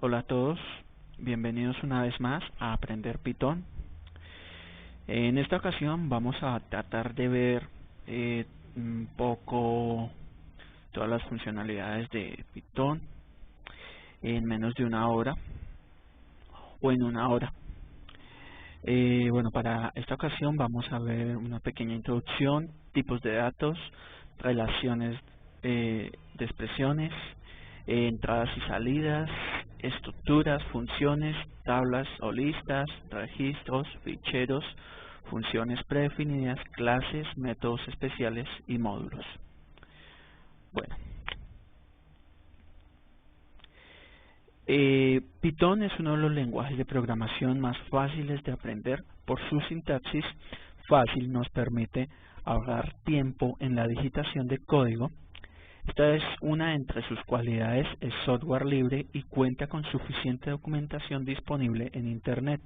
Hola a todos, bienvenidos una vez más a Aprender Python. En esta ocasión vamos a tratar de ver un poco todas las funcionalidades de Python en menos de una hora o en una hora. Bueno, para esta ocasión vamos a ver una pequeña introducción, tipos de datos, relaciones de expresiones, entradas y salidas, estructuras, funciones, tablas o listas, registros, ficheros, funciones predefinidas, clases, métodos especiales y módulos. Bueno, Python es uno de los lenguajes de programación más fáciles de aprender. Por su sintaxis fácil nos permite ahorrar tiempo en la digitación de código. Esta es una entre sus cualidades, es software libre y cuenta con suficiente documentación disponible en Internet.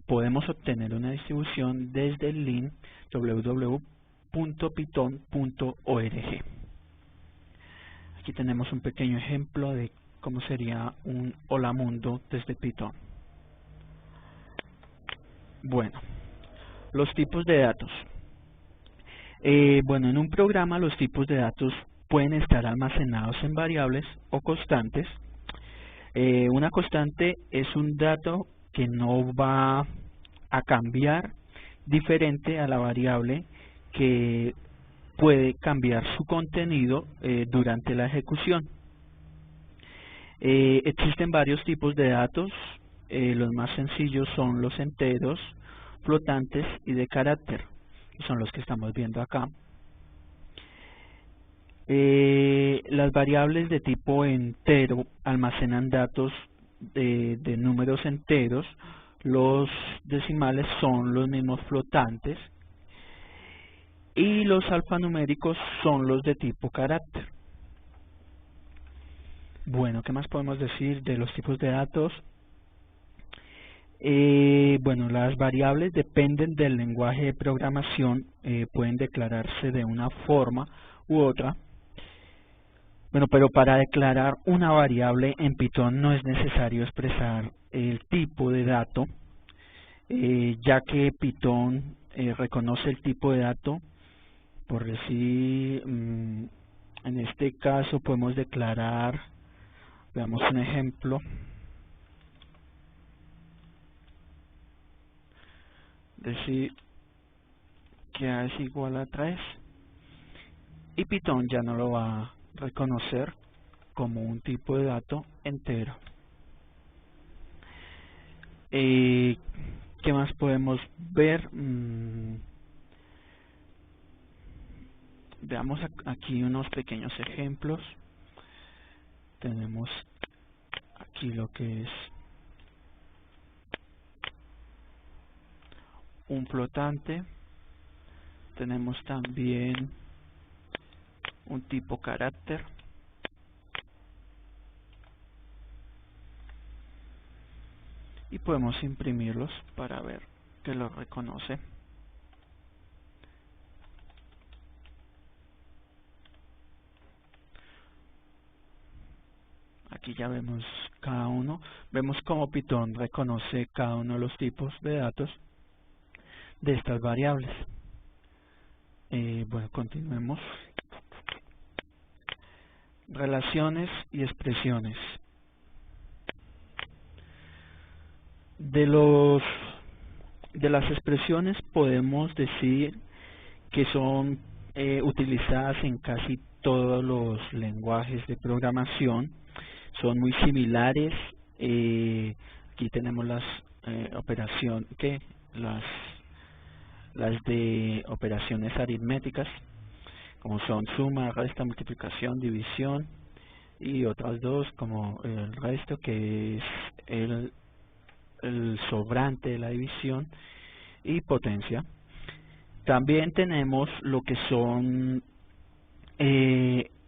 Podemos obtener una distribución desde el link www.python.org. Aquí tenemos un pequeño ejemplo de cómo sería un Hola Mundo desde Python. Bueno, los tipos de datos. Bueno, en un programa los tipos de datos pueden estar almacenados en variables o constantes. Una constante es un dato que no va a cambiar, diferente a la variable que puede cambiar su contenido durante la ejecución. Existen varios tipos de datos. Los más sencillos son los enteros, flotantes y de carácter, que son los que estamos viendo acá. Las variables de tipo entero almacenan datos de números enteros. Los decimales son los mismos flotantes y los alfanuméricos son los de tipo carácter. Bueno, ¿qué más podemos decir de los tipos de datos? Bueno, las variables dependen del lenguaje de programación, pueden declararse de una forma u otra. Bueno, pero para declarar una variable en Python no es necesario expresar el tipo de dato, ya que Python reconoce el tipo de dato. Por decir, en este caso podemos declarar, veamos un ejemplo, decir que A es igual a 3 y Python ya no lo va a reconocer como un tipo de dato entero. ¿Qué más podemos ver? Veamos aquí unos pequeños ejemplos. Tenemos aquí lo que es un flotante. Tenemos también un tipo carácter. Y podemos imprimirlos para ver que lo reconoce. Aquí ya vemos cada uno. Vemos cómo Python reconoce cada uno de los tipos de datos de estas variables. Bueno, continuemos. Relaciones y expresiones. De las expresiones podemos decir que son utilizadas en casi todos los lenguajes de programación. Son muy similares. Aquí tenemos las las de operaciones aritméticas, como son suma, resta, multiplicación, división, y otras dos como el resto, que es el sobrante de la división, y potencia. También tenemos lo que son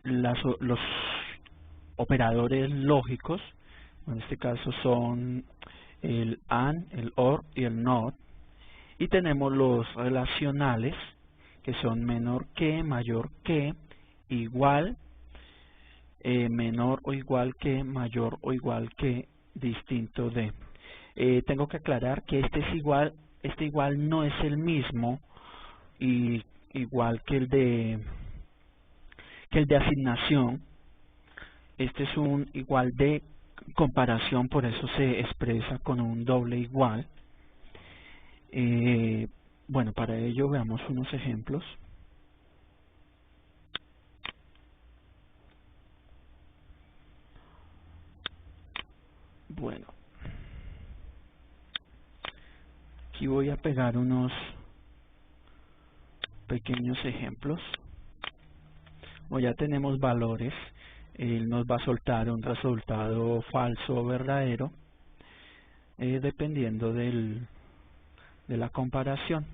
los operadores lógicos. En este caso son el AND, el OR y el NOT. Y tenemos los relacionales, que son menor que, mayor que, igual, menor o igual que, mayor o igual que, distinto de. Tengo que aclarar que este igual no es el mismo y igual que el de asignación. Este es un igual de comparación, por eso se expresa con un doble igual. Bueno, para ello veamos unos ejemplos. Bueno, aquí voy a pegar unos pequeños ejemplos. O ya tenemos valores, él nos va a soltar un resultado falso o verdadero, dependiendo de la comparación.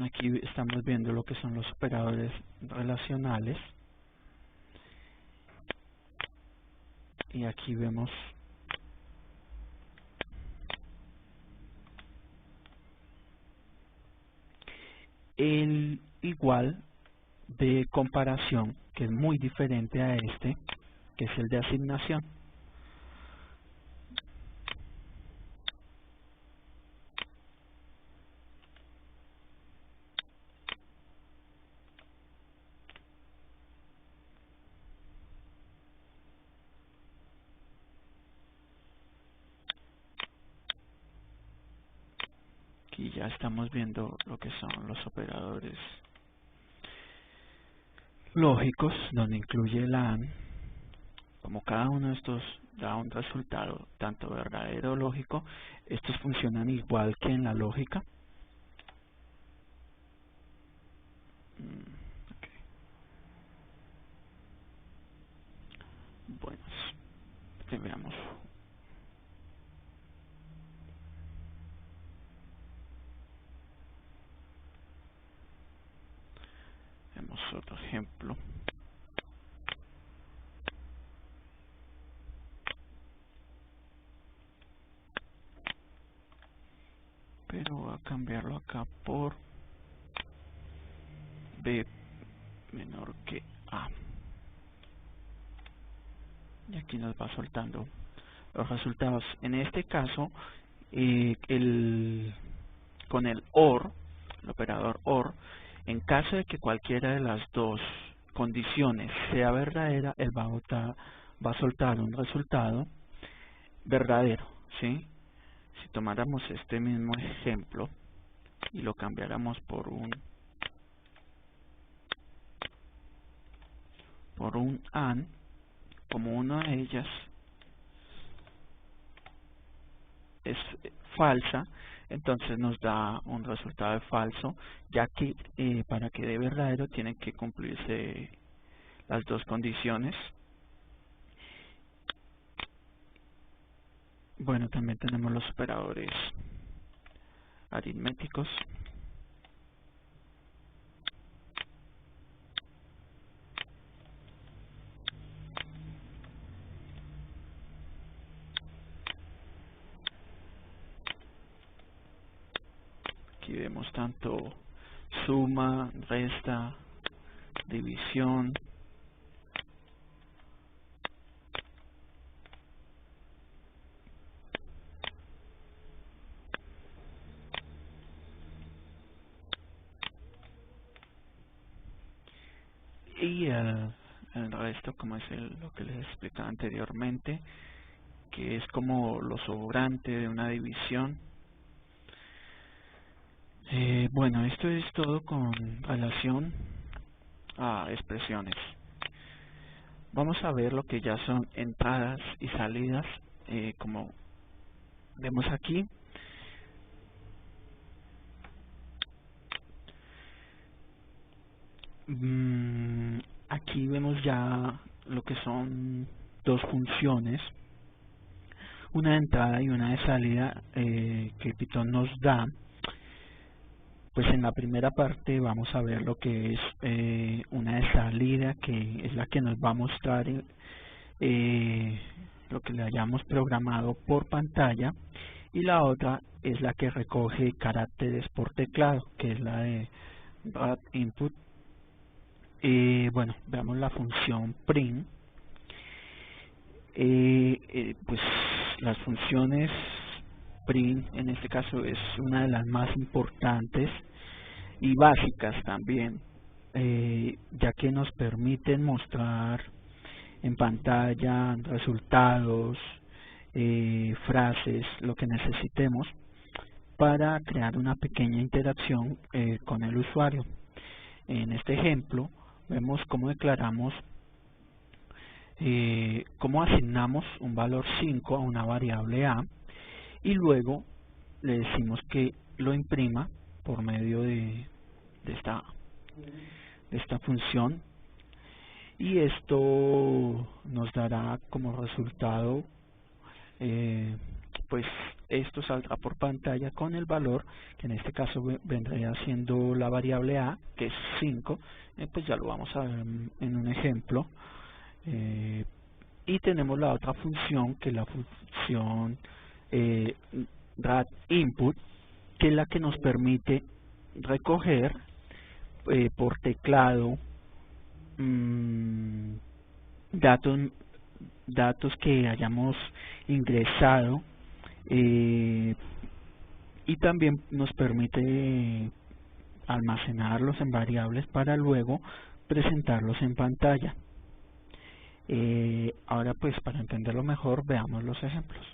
Aquí estamos viendo lo que son los operadores relacionales. Y aquí vemos el igual de comparación, que es muy diferente a este, que es el de asignación. Aquí ya estamos viendo lo que son los operadores lógicos, donde incluye el AND. Como cada uno de estos da un resultado tanto verdadero o lógico, estos funcionan igual que en la lógica. Okay. Bueno, veamos. Vemos otro ejemplo. Pero voy a cambiarlo acá por B menor que A. Y aquí nos va soltando los resultados. En este caso, con el OR, el operador OR, en caso de que cualquiera de las dos condiciones sea verdadera, él va a soltar un resultado verdadero, ¿sí? Si tomáramos este mismo ejemplo y lo cambiáramos por un AND, como una de ellas es falsa, entonces nos da un resultado de falso, ya que para que dé verdadero tienen que cumplirse las dos condiciones. Bueno, también tenemos los operadores aritméticos. Aquí vemos tanto suma, resta, división, y el resto, como es lo que les explicaba anteriormente, que es como lo sobrante de una división. Bueno, esto es todo con relación a expresiones. Vamos a ver lo que ya son entradas y salidas, como vemos aquí. Aquí vemos ya lo que son dos funciones, una de entrada y una de salida, que Python nos da. Pues en la primera parte vamos a ver lo que es una de salida, que es la que nos va a mostrar lo que le hayamos programado por pantalla, y la otra es la que recoge caracteres por teclado, que es la de Input. Bueno, veamos la función print. Pues las funciones print en este caso es una de las más importantes y básicas también, ya que nos permiten mostrar en pantalla resultados, frases, lo que necesitemos para crear una pequeña interacción con el usuario. En este ejemplo vemos cómo declaramos, cómo asignamos un valor 5 a una variable a y luego le decimos que lo imprima por medio de esta función, y esto nos dará como resultado, pues esto saldrá por pantalla con el valor que en este caso vendría siendo la variable a, que es 5. Pues ya lo vamos a ver en un ejemplo. Y tenemos la otra función, que es la función input, que es la que nos permite recoger por teclado datos que hayamos ingresado, y también nos permite almacenarlos en variables para luego presentarlos en pantalla. Ahora pues, para entenderlo mejor, veamos los ejemplos.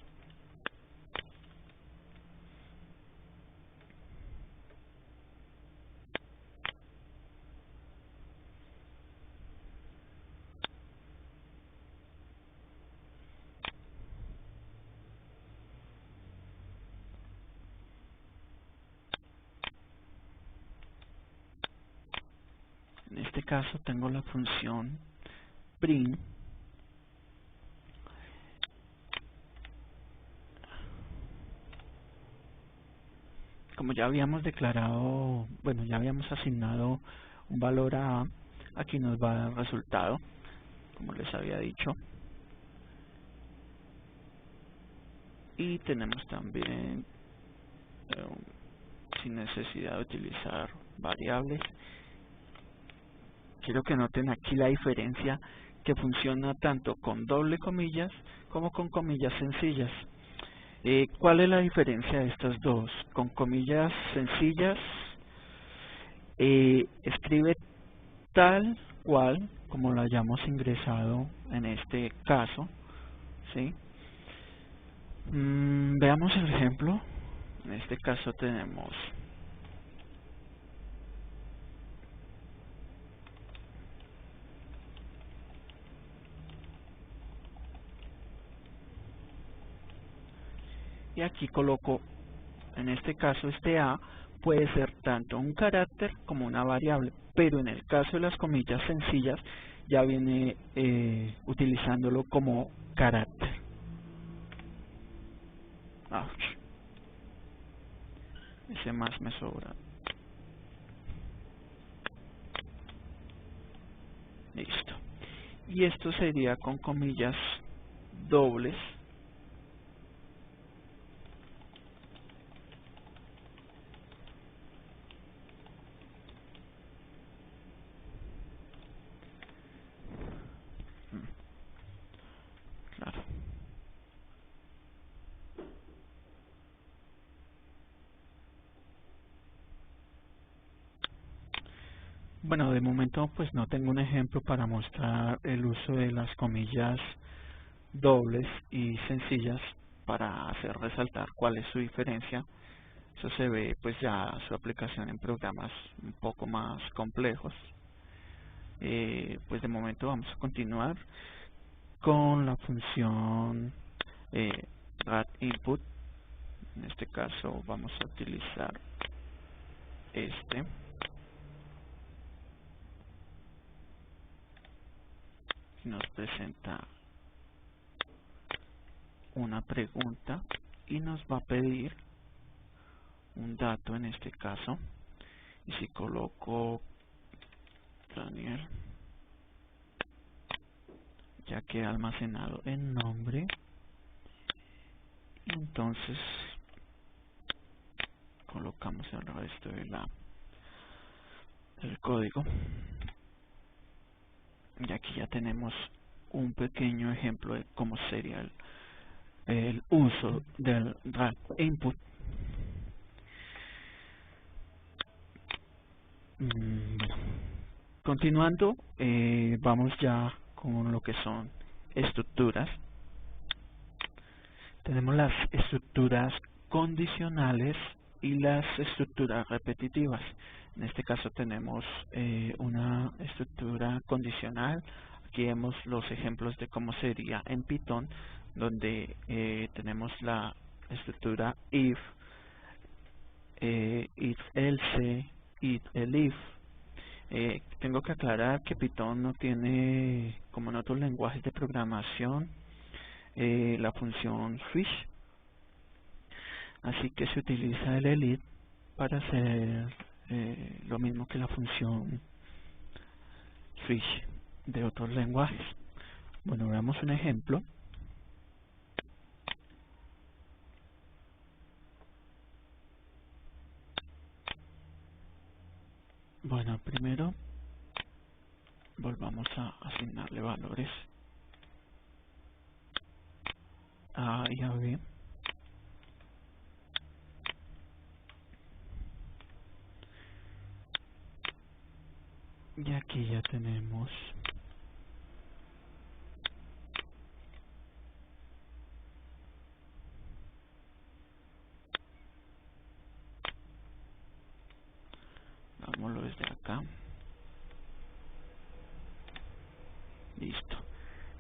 En este caso tengo la función print, como ya habíamos declarado, bueno, ya habíamos asignado un valor a, aquí nos va a dar el resultado, como les había dicho. Y tenemos también, sin necesidad de utilizar variables. Quiero que noten aquí la diferencia, que funciona tanto con doble comillas como con comillas sencillas. ¿Cuál es la diferencia de estas dos? Con comillas sencillas, escribe tal cual como lo hayamos ingresado en este caso, ¿sí? Veamos el ejemplo. En este caso tenemos y aquí coloco, en este caso este a puede ser tanto un carácter como una variable, pero en el caso de las comillas sencillas ya viene utilizándolo como carácter. Ouch. Ese más me sobra. Listo. Y esto sería con comillas dobles. Claro. Bueno, de momento pues no tengo un ejemplo para mostrar el uso de las comillas dobles y sencillas para hacer resaltar cuál es su diferencia. Eso se ve pues ya su aplicación en programas un poco más complejos. Pues de momento vamos a continuar con la función input. En este caso vamos a utilizar este. Nos presenta una pregunta y nos va a pedir un dato, en este caso, y si coloco Daniel, ya queda almacenado en nombre, y entonces colocamos el resto de del código. Y aquí ya tenemos un pequeño ejemplo de cómo sería el uso del drag input. Bueno, continuando, vamos ya con lo que son estructuras. Tenemos las estructuras condicionales y las estructuras repetitivas. En este caso tenemos una estructura condicional. Aquí vemos los ejemplos de cómo sería en Python, donde tenemos la estructura if, if else, if elif. Tengo que aclarar que Python no tiene, como en otros lenguajes de programación, la función switch, así que se utiliza el elif para hacer lo mismo que la función switch de otros lenguajes. Bueno, veamos un ejemplo. Bueno, primero volvamos a asignarle valores a y a b. Y aquí ya tenemos hagámoslo desde acá. Listo.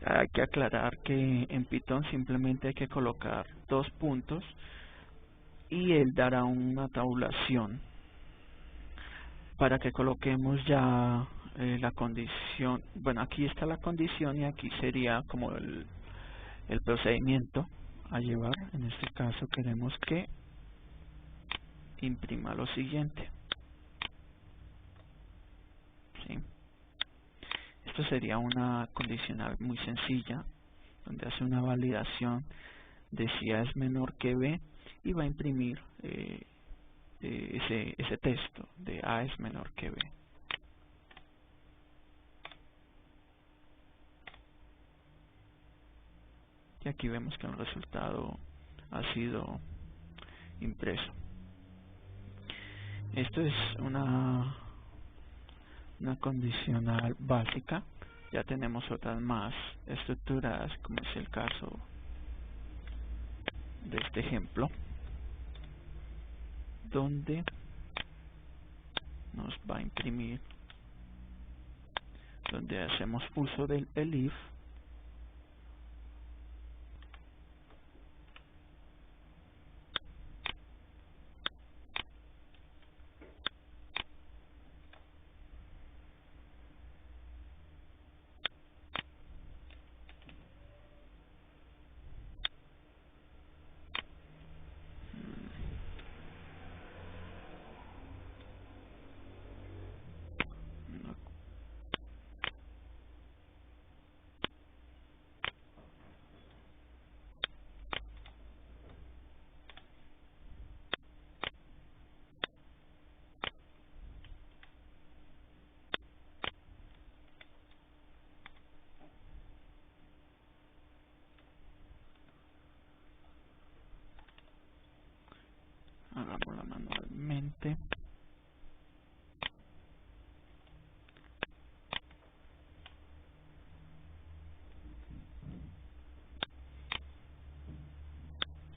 Hay que aclarar que en Python simplemente hay que colocar 2 puntos y él dará una tabulación para que coloquemos ya la condición. Bueno, aquí está la condición y aquí sería como el procedimiento a llevar. En este caso queremos que imprima lo siguiente. ¿Sí? Esto sería una condicional muy sencilla, donde hace una validación de si A es menor que B y va a imprimir ese texto de A es menor que B. Y aquí vemos que el resultado ha sido impreso. Esto es una condicional básica. Ya tenemos otras más estructuradas, como es el caso de este ejemplo, donde nos va a imprimir, donde hacemos uso del elif hagámosla manualmente.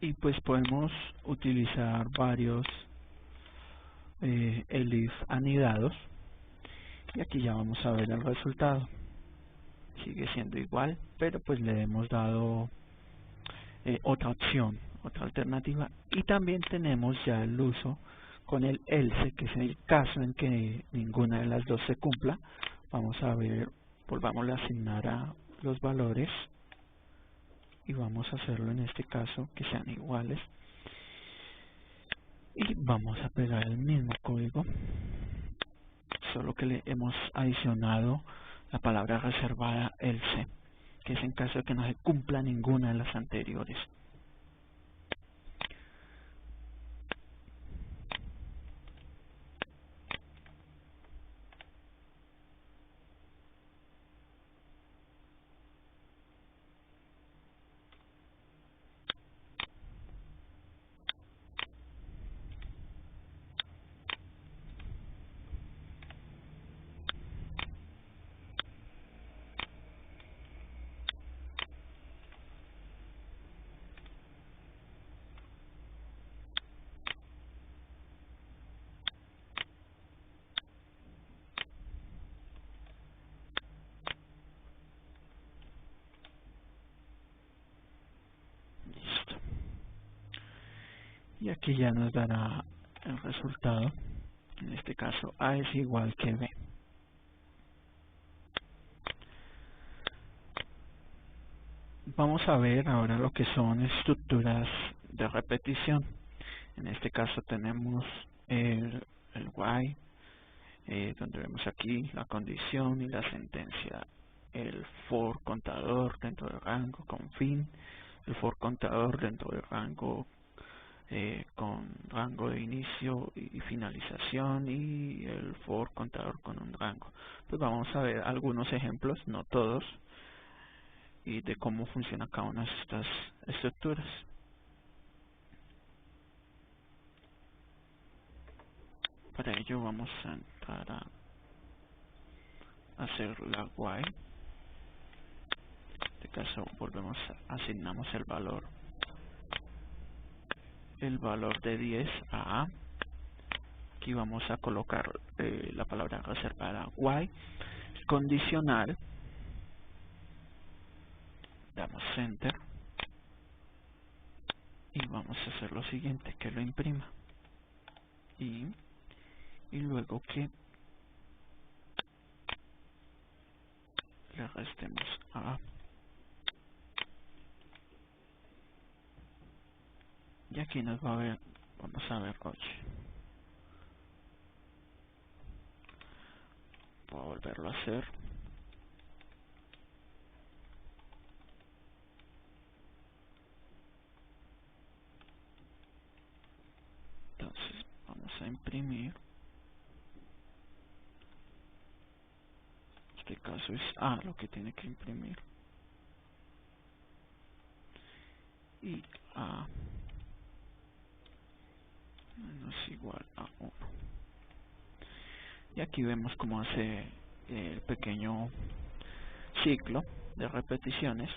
Y pues podemos utilizar varios elif anidados. Y aquí ya vamos a ver el resultado. Sigue siendo igual, pero pues le hemos dado otra opción, otra alternativa. Y también tenemos ya el uso con el else, que es el caso en que ninguna de las dos se cumpla. Vamos a ver, volvamos a asignar a los valores y vamos a hacerlo en este caso que sean iguales. Y vamos a pegar el mismo código, solo que le hemos adicionado la palabra reservada else, que es en caso de que no se cumpla ninguna de las anteriores. y aquí ya nos dará el resultado. En este caso A es igual que B. Vamos a ver ahora lo que son estructuras de repetición. En este caso tenemos el while, donde vemos aquí la condición y la sentencia, el for contador dentro del rango con fin, el for contador dentro del rango con rango de inicio y finalización, y el for contador con un rango. Pues vamos a ver algunos ejemplos, no todos, y de cómo funciona cada una de estas estructuras. Para ello vamos a entrar a hacer la while. En este caso volvemos, asignamos el valor de 10 a A. Aquí vamos a colocar la palabra reservada while, condicional, damos enter y vamos a hacer lo siguiente, que lo imprima y luego que le restemos a A. Y aquí nos va a ver, vamos a ver, voy a volverlo a hacer. Entonces vamos a imprimir. En este caso es A lo que tiene que imprimir. Y A menos igual a 1. Y aquí vemos cómo hace el pequeño ciclo de repeticiones,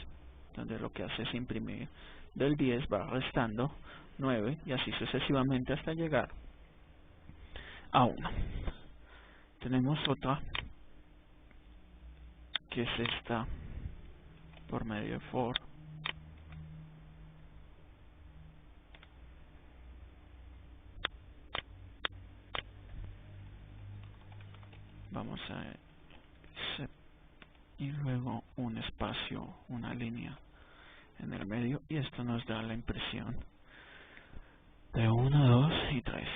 donde lo que hace es imprimir del 10, va restando 9 y así sucesivamente hasta llegar a 1. Tenemos otra que es esta, por medio de for. Vamos a y luego un espacio, una línea en el medio, y esto nos da la impresión de 1, 2 y 3.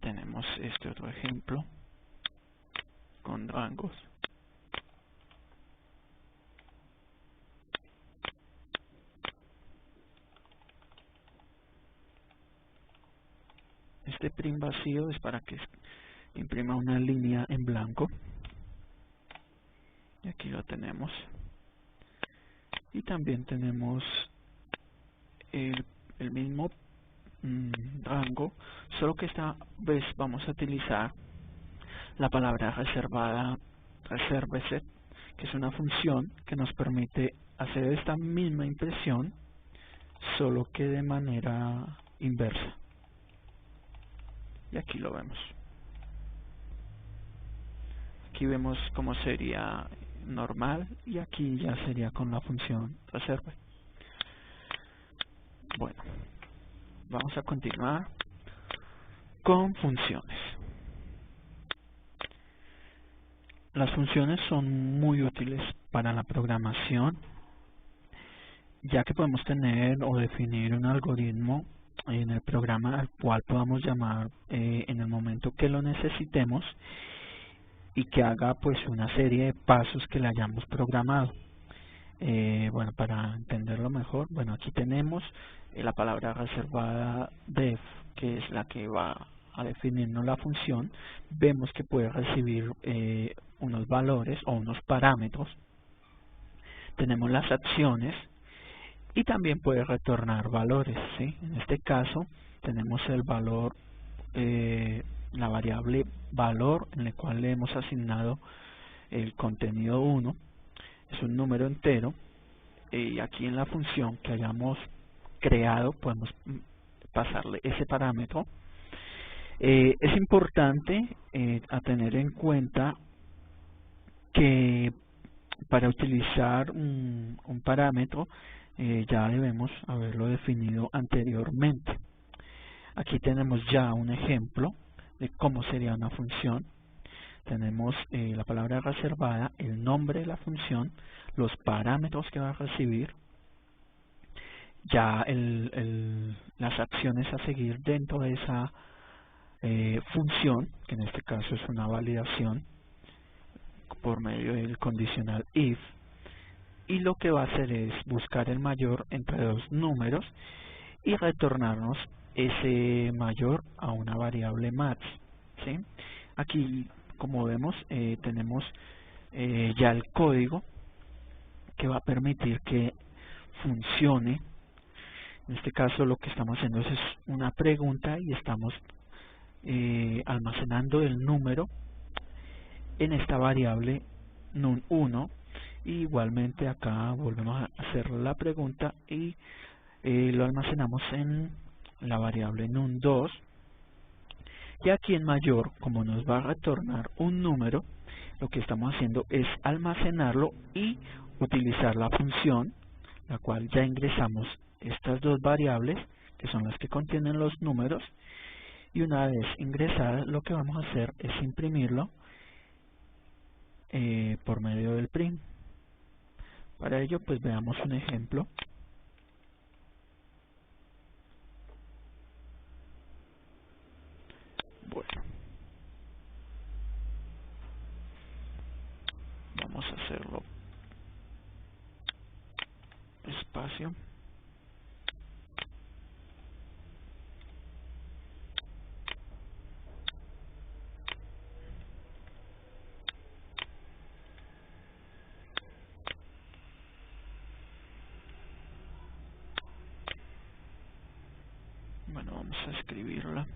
Tenemos este otro ejemplo con rangos. Este print vacío es para que imprima una línea en blanco. Y aquí lo tenemos. Y también tenemos el mismo rango, solo que esta vez vamos a utilizar la palabra reservada, reserved, que es una función que nos permite hacer esta misma impresión, solo que de manera inversa. Y aquí lo vemos. Aquí vemos cómo sería normal, y aquí ya sería con la función reserve. Bueno, vamos a continuar con funciones. Las funciones son muy útiles para la programación, ya que podemos tener o definir un algoritmo en el programa al cual podamos llamar en el momento que lo necesitemos, y que haga pues una serie de pasos que le hayamos programado. Bueno, para entenderlo mejor, bueno, aquí tenemos la palabra reservada def, que es la que va a definirnos la función. Vemos que puede recibir unos valores o unos parámetros. Tenemos las acciones y también puede retornar valores, ¿sí? En este caso tenemos el valor, la variable valor, en el cual le hemos asignado el contenido 1, es un número entero, y aquí en la función que hayamos creado podemos pasarle ese parámetro. Es importante a tener en cuenta que para utilizar un parámetro ya debemos haberlo definido anteriormente. Aquí tenemos ya un ejemplo de cómo sería una función. Tenemos la palabra reservada, el nombre de la función, los parámetros que va a recibir, ya las acciones a seguir dentro de esa función, que en este caso es una validación por medio del condicional if, y lo que va a hacer es buscar el mayor entre dos números y retornarnos ese mayor a una variable max, ¿sí? Aquí, como vemos, tenemos ya el código que va a permitir que funcione. En este caso lo que estamos haciendo es una pregunta y estamos almacenando el número en esta variable num1, y igualmente acá volvemos a hacer la pregunta y lo almacenamos en la variable num2, y aquí en mayor, como nos va a retornar un número, lo que estamos haciendo es almacenarlo y utilizar la función, la cual ya ingresamos estas dos variables, que son las que contienen los números, y una vez ingresadas lo que vamos a hacer es imprimirlo por medio del print. Para ello pues veamos un ejemplo. Bueno, vamos a hacerlo espacio. Bueno, vamos a escribirla.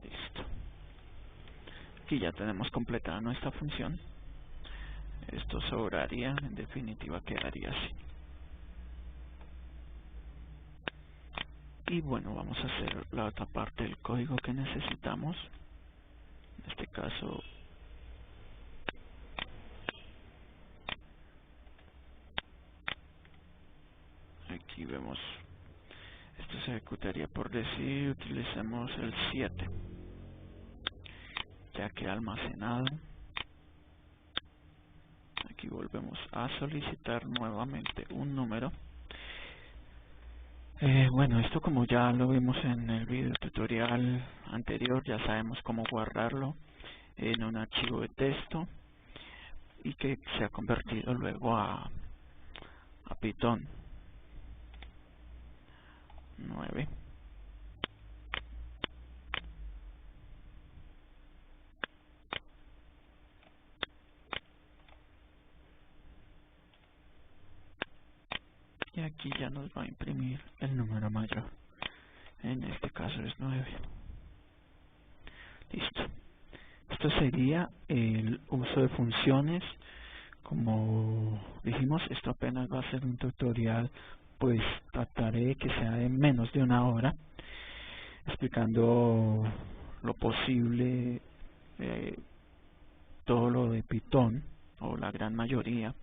Listo. Aquí ya tenemos completada nuestra función. Esto sobraría, en definitiva quedaría así. Y bueno, vamos a hacer la otra parte del código que necesitamos. En este caso, aquí vemos, esto se ejecutaría por decir, utilicemos el 7. Ya queda almacenado. Aquí volvemos a solicitar nuevamente un número. Bueno, esto como ya lo vimos en el video tutorial anterior, ya sabemos cómo guardarlo en un archivo de texto y que se ha convertido luego a Python 9. Y aquí ya nos va a imprimir el número mayor. En este caso es 9. Listo. Esto sería el uso de funciones. Como dijimos, esto apenas va a ser un tutorial, pues trataré que sea de menos de una hora, explicando lo posible, todo lo de Python, o la gran mayoría,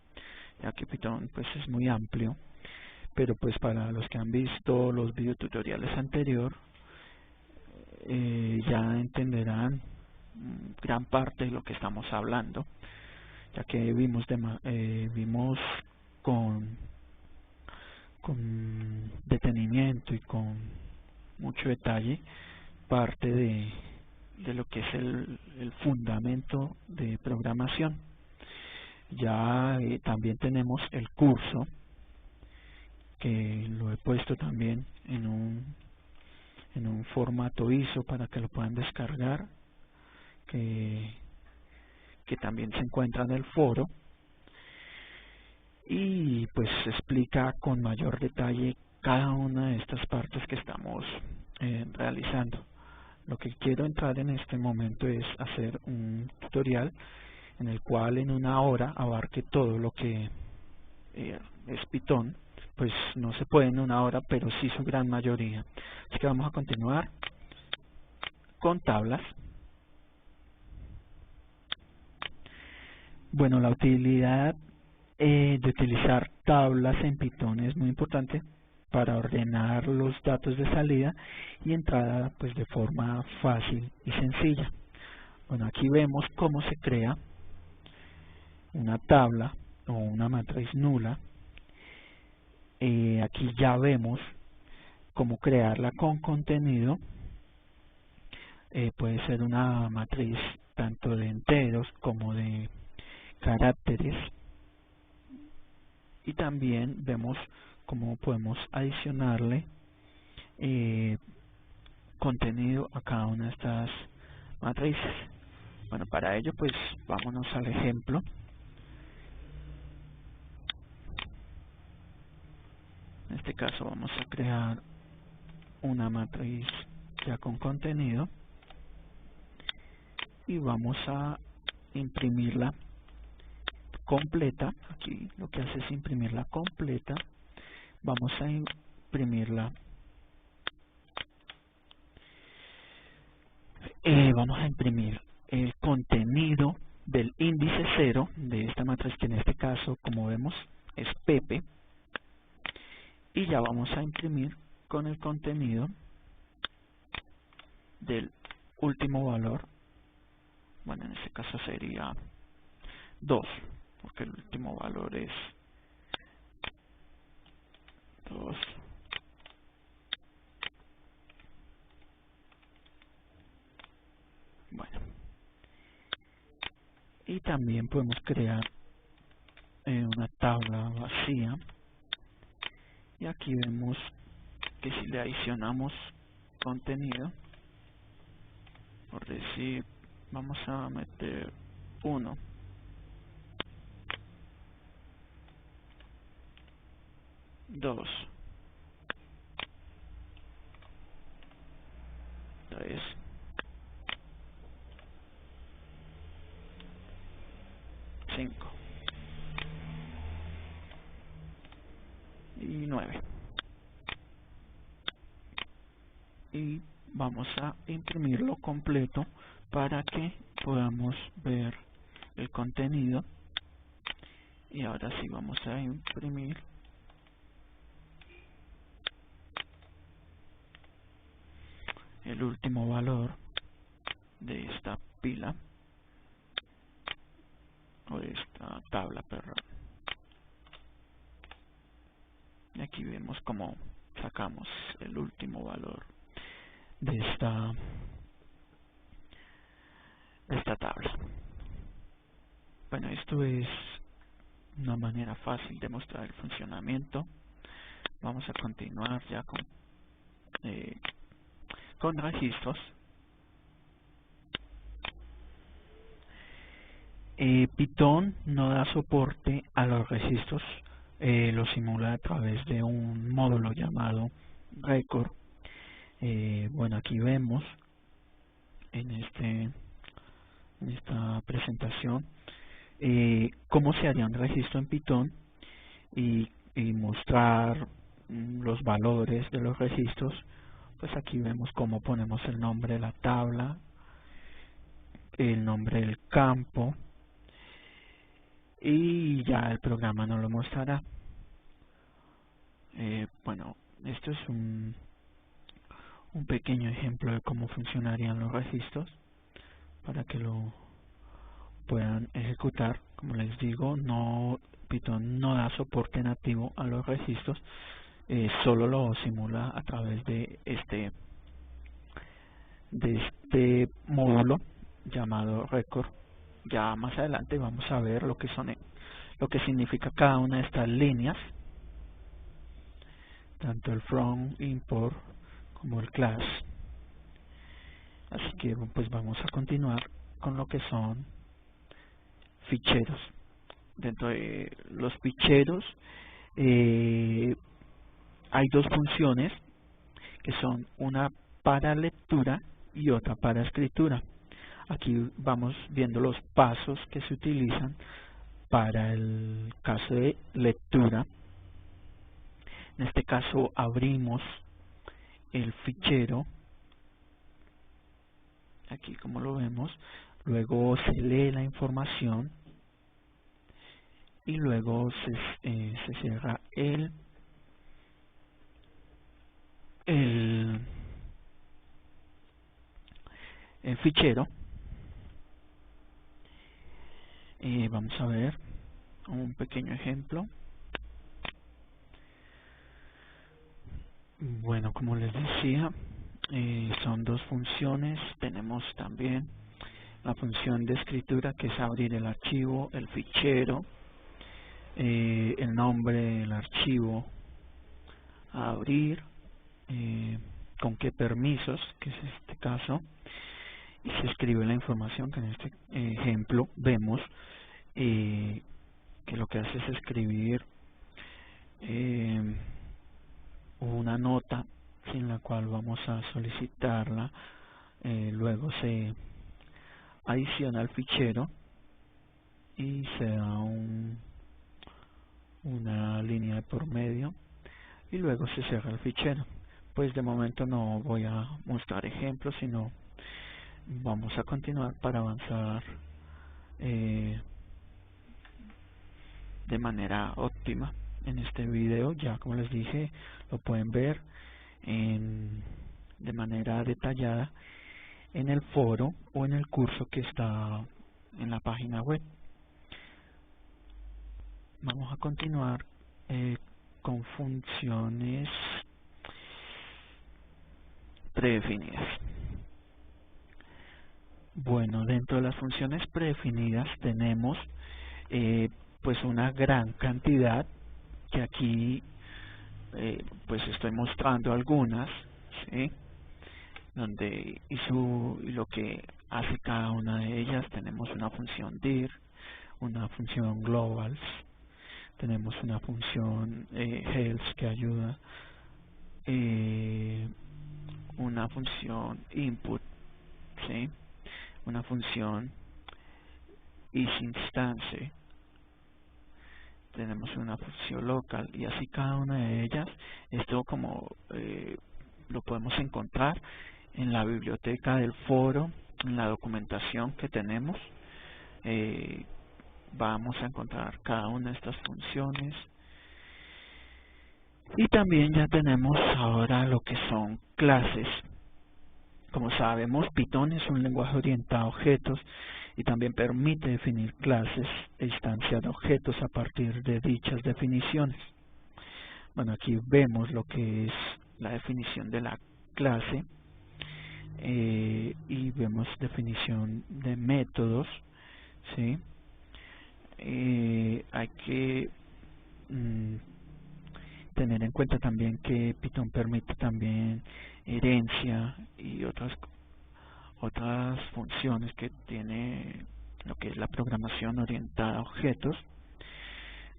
ya que Python pues es muy amplio. Pero pues para los que han visto los videotutoriales anteriores, ya entenderán gran parte de lo que estamos hablando, ya que vimos con detenimiento y con mucho detalle parte de lo que es el fundamento de programación. Ya también tenemos el curso, que lo he puesto también en un formato ISO para que lo puedan descargar, que también se encuentra en el foro, y pues explica con mayor detalle cada una de estas partes que estamos realizando. Lo que quiero entrar en este momento es hacer un tutorial en el cual en una hora abarque todo lo que es Python. Pues no se puede en una hora, pero sí su gran mayoría. Así que vamos a continuar con tablas. Bueno, la utilidad de utilizar tablas en Python es muy importante para ordenar los datos de salida y entrada pues de forma fácil y sencilla. Bueno, aquí vemos cómo se crea una tabla o una matriz nula. Aquí ya vemos cómo crearla con contenido. Puede ser una matriz tanto de enteros como de caracteres, y también vemos cómo podemos adicionarle contenido a cada una de estas matrices. Bueno, para ello pues vámonos al ejemplo. En este caso vamos a crear una matriz ya con contenido y vamos a imprimirla completa. Aquí lo que hace es imprimirla completa. Vamos a imprimirla, vamos a imprimir el contenido del índice 0 de esta matriz, que en este caso, como vemos, es Pepe, y ya vamos a imprimir con el contenido del último valor. Bueno, en este caso sería 2, porque el último valor es 2. Bueno, y también podemos crear una tabla vacía, y aquí vemos que si le adicionamos contenido, por decir, vamos a meter 1, 2, 3, 5 y 9, y vamos a imprimirlo completo para que podamos ver el contenido. Y ahora sí vamos a imprimir el último valor de esta pila, o de esta tabla, perdón. Y aquí vemos cómo sacamos el último valor de esta tabla. Bueno, esto es una manera fácil de mostrar el funcionamiento. Vamos a continuar ya con registros. Python no da soporte a los registros, lo simula a través de un módulo llamado record. Bueno, aquí vemos en esta presentación cómo se haría un registro en Python y mostrar los valores de los registros. Pues aquí vemos cómo ponemos el nombre de la tabla, el nombre del campo, y ya el programa nos lo mostrará. Bueno, esto es un pequeño ejemplo de cómo funcionarían los registros para que lo puedan ejecutar. Como les digo, Python no da soporte nativo a los registros, solo lo simula a través de de este módulo llamado record. Ya más adelante vamos a ver lo que significa cada una de estas líneas, tanto el from, import como el class. Así que pues vamos a continuar con lo que son ficheros. Dentro de los ficheros hay dos funciones que son una para lectura y otra para escritura. Aquí vamos viendo los pasos que se utilizan para el caso de lectura. En este caso abrimos el fichero, aquí como lo vemos, luego se lee la información y luego se cierra el fichero. Vamos a ver un pequeño ejemplo. Bueno, como les decía, son dos funciones. Tenemos también la función de escritura, que es abrir el archivo, el fichero, el nombre del archivo, abrir, con qué permisos, que es este caso, y se escribe la información, que en este ejemplo vemos que lo que hace es escribir una nota en la cual vamos a solicitarla. Luego se adiciona al fichero y se da una línea de por medio y luego se cierra el fichero. Pues de momento no voy a mostrar ejemplos, sino vamos a continuar para avanzar de manera óptima en este video. Ya como les dije, lo pueden ver de manera detallada en el foro o en el curso que está en la página web. Vamos a continuar con funciones predefinidas. Bueno, dentro de las funciones predefinidas tenemos pues una gran cantidad, que aquí pues estoy mostrando algunas, ¿sí? Donde y lo que hace cada una de ellas. Tenemos una función dir, una función globals, tenemos una función health que ayuda, una función input, ¿sí? Una función isInstance, tenemos una función local, y así cada una de ellas. Esto como lo podemos encontrar en la biblioteca del foro, en la documentación que tenemos. Vamos a encontrar cada una de estas funciones. Y también ya tenemos ahora lo que son clases. Como sabemos, Python es un lenguaje orientado a objetos y también permite definir clases e instancias de objetos a partir de dichas definiciones. Bueno, aquí vemos lo que es la definición de la clase y vemos definición de métodos, ¿sí? Hay que tener en cuenta también que Python permite también herencia y otras funciones que tiene lo que es la programación orientada a objetos.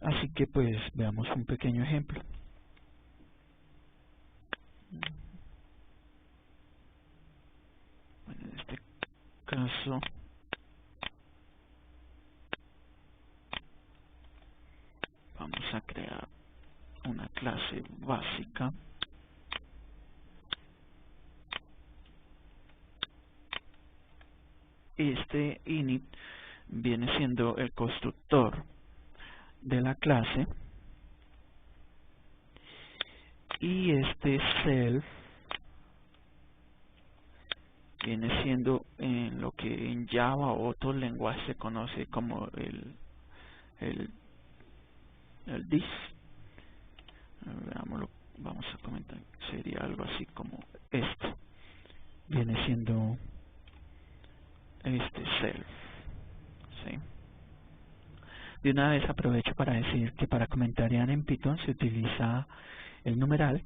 Así que pues veamos un pequeño ejemplo. Bueno, en este caso vamos a crear una clase básica. Este init viene siendo el constructor de la clase y este self viene siendo en lo que en Java o otros lenguajes se conoce como el this. Veámoslo, vamos a comentar, sería algo así como esto. viene siendo self, ¿sí? De una vez aprovecho para decir que para comentariar en Python se utiliza el numeral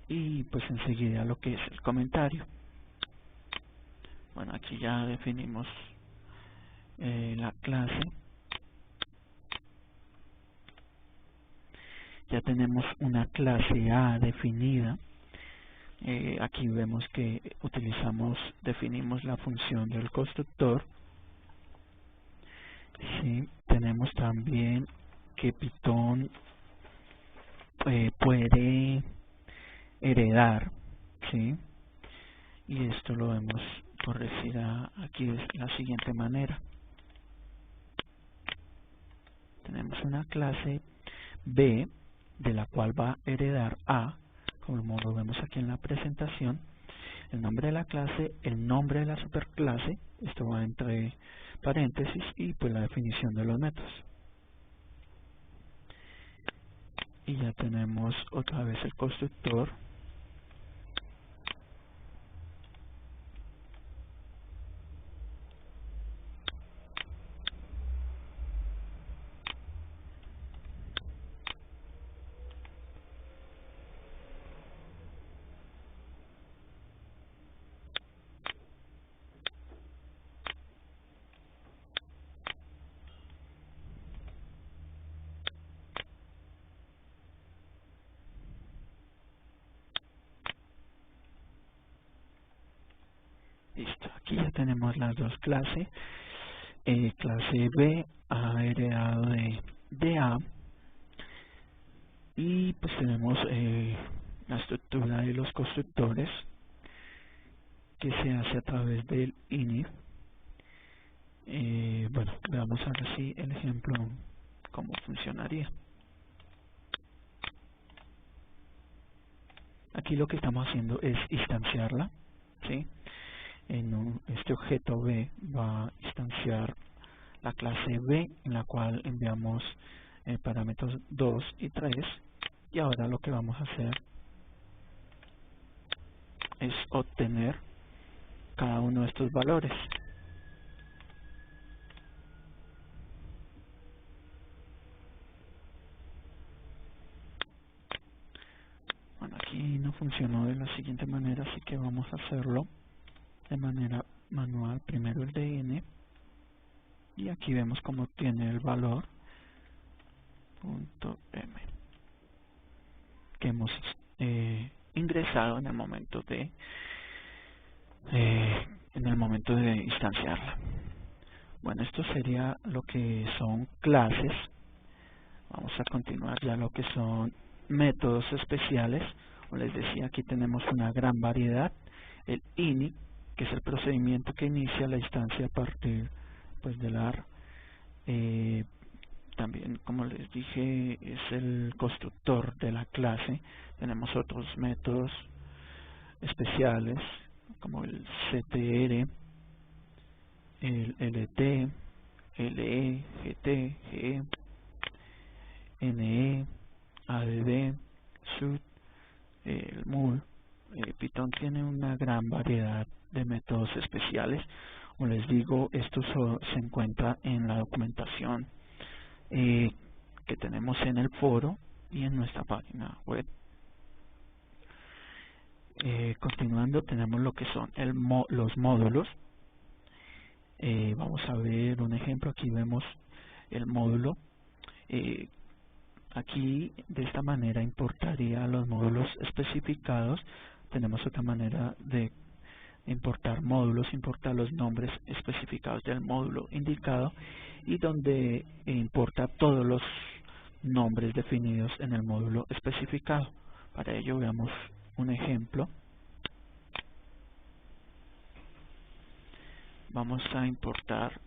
y pues enseguida lo que es el comentario. Bueno, aquí ya definimos la clase. Ya tenemos una clase A definida. Aquí vemos que definimos la función del constructor. Sí, tenemos también que Python puede heredar, ¿sí? Y esto lo vemos por decir aquí de la siguiente manera. Tenemos una clase B de la cual va a heredar A, como lo vemos aquí en la presentación, el nombre de la clase, el nombre de la superclase, esto va entre paréntesis, y pues la definición de los métodos. Y ya tenemos otra vez el constructor. Listo, aquí ya tenemos las dos clases. Clase B ha heredado de A, y pues tenemos la estructura de los constructores que se hace a través del init. Bueno, veamos ahora sí el ejemplo cómo funcionaría. Aquí lo que estamos haciendo es instanciarla, ¿sí? Este objeto B va a instanciar la clase B, en la cual enviamos parámetros 2 y 3, y ahora lo que vamos a hacer es obtener cada uno de estos valores. Bueno, aquí no funcionó de la siguiente manera, así que vamos a hacerlo de manera manual. Primero el de n, y aquí vemos cómo obtiene el valor .m que hemos ingresado en el momento de instanciarla. Bueno, esto sería lo que son clases. Vamos a continuar ya lo que son métodos especiales. Como les decía, aquí tenemos una gran variedad. El init, que es el procedimiento que inicia la instancia a partir pues del AR. También, como les dije, es el constructor de la clase. Tenemos otros métodos especiales como el ctr, el lt, le, gt, ge, ne, add, sud, el mul. Python tiene una gran variedad de métodos especiales. Como les digo, esto se encuentra en la documentación que tenemos en el foro y en nuestra página web. Continuando, tenemos lo que son los módulos. Vamos a ver un ejemplo. Aquí vemos el módulo. Aquí de esta manera importaría los módulos especificados. Tenemos otra manera de importar módulos, importar los nombres especificados del módulo indicado, y donde importa todos los nombres definidos en el módulo especificado. Para ello veamos un ejemplo. Vamos a importar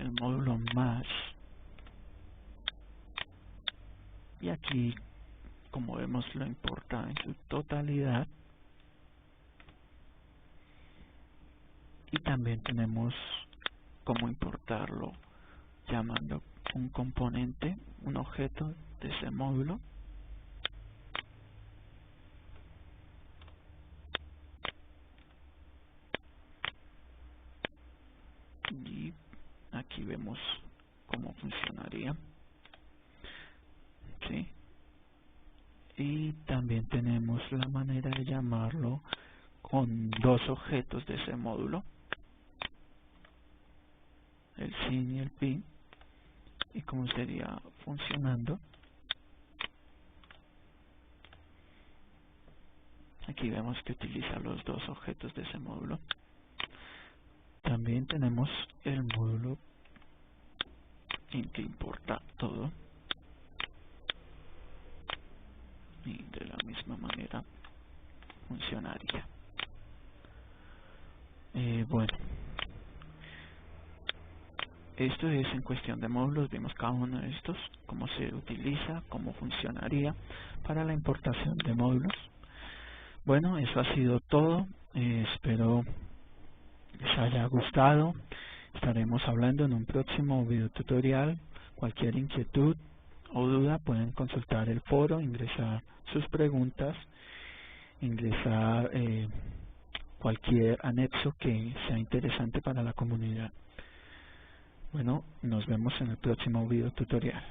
el módulo más, y aquí, como vemos, lo importa en su totalidad. Y también tenemos cómo importarlo llamando un componente, un objeto de ese módulo. cómo funcionaría. ¿Sí? Y también tenemos la manera de llamarlo con dos objetos de ese módulo, el sin y el pin, y cómo sería funcionando. Aquí vemos que utiliza los dos objetos de ese módulo. También tenemos el módulo en que importa todo, y de la misma manera funcionaría. Bueno, esto es en cuestión de módulos. Vimos cada uno de estos, cómo se utiliza, cómo funcionaría para la importación de módulos. Bueno, eso ha sido todo. Espero les haya gustado. Estaremos hablando en un próximo video tutorial. Cualquier inquietud o duda pueden consultar el foro, ingresar sus preguntas, ingresar cualquier anexo que sea interesante para la comunidad. Bueno, nos vemos en el próximo video tutorial.